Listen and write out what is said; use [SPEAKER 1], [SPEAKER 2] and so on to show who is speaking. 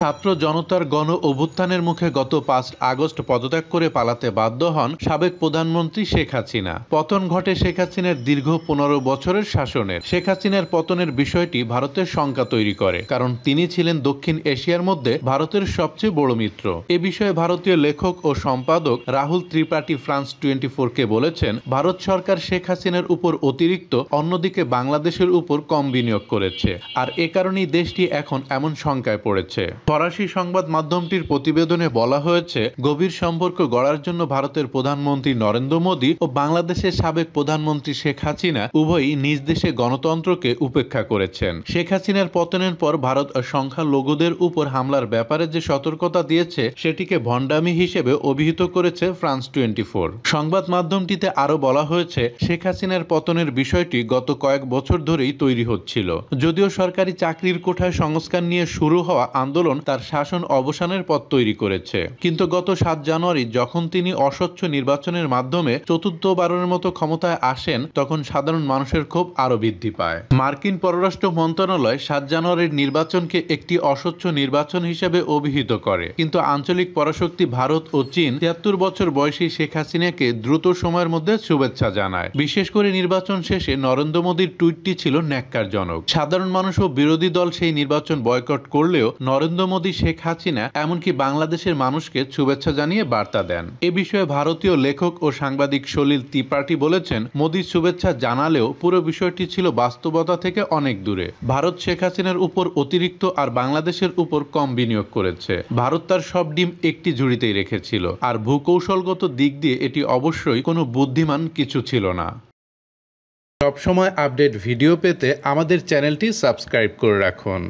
[SPEAKER 1] ছাত্র জনতার গণ অভ্যুত্থানের মুখে গত ৫ আগস্ট পদত্যাগ করে পালাতে বাধ্য হন সাবেক প্রধানমন্ত্রী শেখ হাসিনা। পতন ঘটে শেখ হাসিনার দীর্ঘ ১৫ বছরের শাসনের। শেখ হাসিনার পতনের বিষয়টি ভারতের শঙ্কা তৈরি করে, কারণ তিনি ছিলেন দক্ষিণ এশিয়ার মধ্যে ভারতের সবচেয়ে বড় মিত্র। এ বিষয়ে ভারতীয় লেখক ও সম্পাদক রাহুল ত্রিপাঠী ফ্রান্স 24কে বলেছেন, ভারত সরকার শেখ হাসিনার উপর অতিরিক্ত, অন্যদিকে বাংলাদেশের উপর কম বিনিয়োগ করেছে, আর এ কারণেই দেশটি এখন এমন শঙ্কায় পড়েছে। ফরাসি সংবাদ মাধ্যমটির প্রতিবেদনে বলা হয়েছে, গভীর সম্পর্ক গড়ার জন্য ভারতের প্রধানমন্ত্রী নরেন্দ্র মোদী ও বাংলাদেশের সাবেক প্রধানমন্ত্রী শেখ হাসিনা উভয়ই নিজ দেশে গণতন্ত্রকে উপেক্ষা করেছেন। শেখ হাসিনার পতনের পর ভারত সংখ্যালঘুদের উপর হামলার ব্যাপারে যে সতর্কতা দিয়েছে সেটিকে ভণ্ডামি হিসেবে অভিহিত করেছে ফ্রান্স 24। সংবাদ মাধ্যমটিতে আরও বলা হয়েছে, শেখ হাসিনার পতনের বিষয়টি গত কয়েক বছর ধরেই তৈরি হচ্ছিল। যদিও সরকারি চাকরির কোঠায় সংস্কার নিয়ে শুরু হওয়া আন্দোলন তার শাসন অবসানের পথ তৈরি করেছে, কিন্তু গত ৭ জানুয়ারি যখন তিনি অস্বচ্ছ নির্বাচনের মাধ্যমে চতুর্থবারের মতো ক্ষমতায় আসেন, তখন সাধারণ মানুষের ক্ষোভ আরও বৃদ্ধি পায়। মার্কিন পররাষ্ট্র মন্ত্রণালয় ৭ জানুয়ারির নির্বাচনকে একটি অস্বচ্ছ নির্বাচন হিসেবে অভিহিত করে, কিন্তু আঞ্চলিক পরাশক্তি ভারত ও চীন ৭৩ বছর বয়সী শেখ হাসিনাকে দ্রুত সময়ের মধ্যে শুভেচ্ছা জানায়। বিশেষ করে নির্বাচন শেষে নরেন্দ্র মোদীর টুইটটি ছিল ন্যাক্কারজনক। সাধারণ মানুষ ও বিরোধী দল সেই নির্বাচন বয়কট করলেও নরেন্দ্র মোদী শেখ হাসিনা এমনকি বাংলাদেশের মানুষকে শুভেচ্ছা জানিয়ে বার্তা দেন। এ বিষয়ে ভারতীয় লেখক ও সাংবাদিক সলিল ত্রিপাঠী বলেছেন, মোদী শুভেচ্ছা জানালেও পুরো বিষয়টি ছিল বাস্তবতা থেকে অনেক দূরে। ভারত শেখ হাসিনার উপর অতিরিক্ত আর বাংলাদেশের উপর কম বিনিয়োগ করেছে। ভারত তার সব ডিম একটি ঝুড়িতেই রেখেছিল, আর ভূকৌশলগত দিক দিয়ে এটি অবশ্যই কোনো বুদ্ধিমান কিছু ছিল না। সবসময় আপডেট ভিডিও পেতে আমাদের চ্যানেলটি সাবস্ক্রাইব করে রাখুন।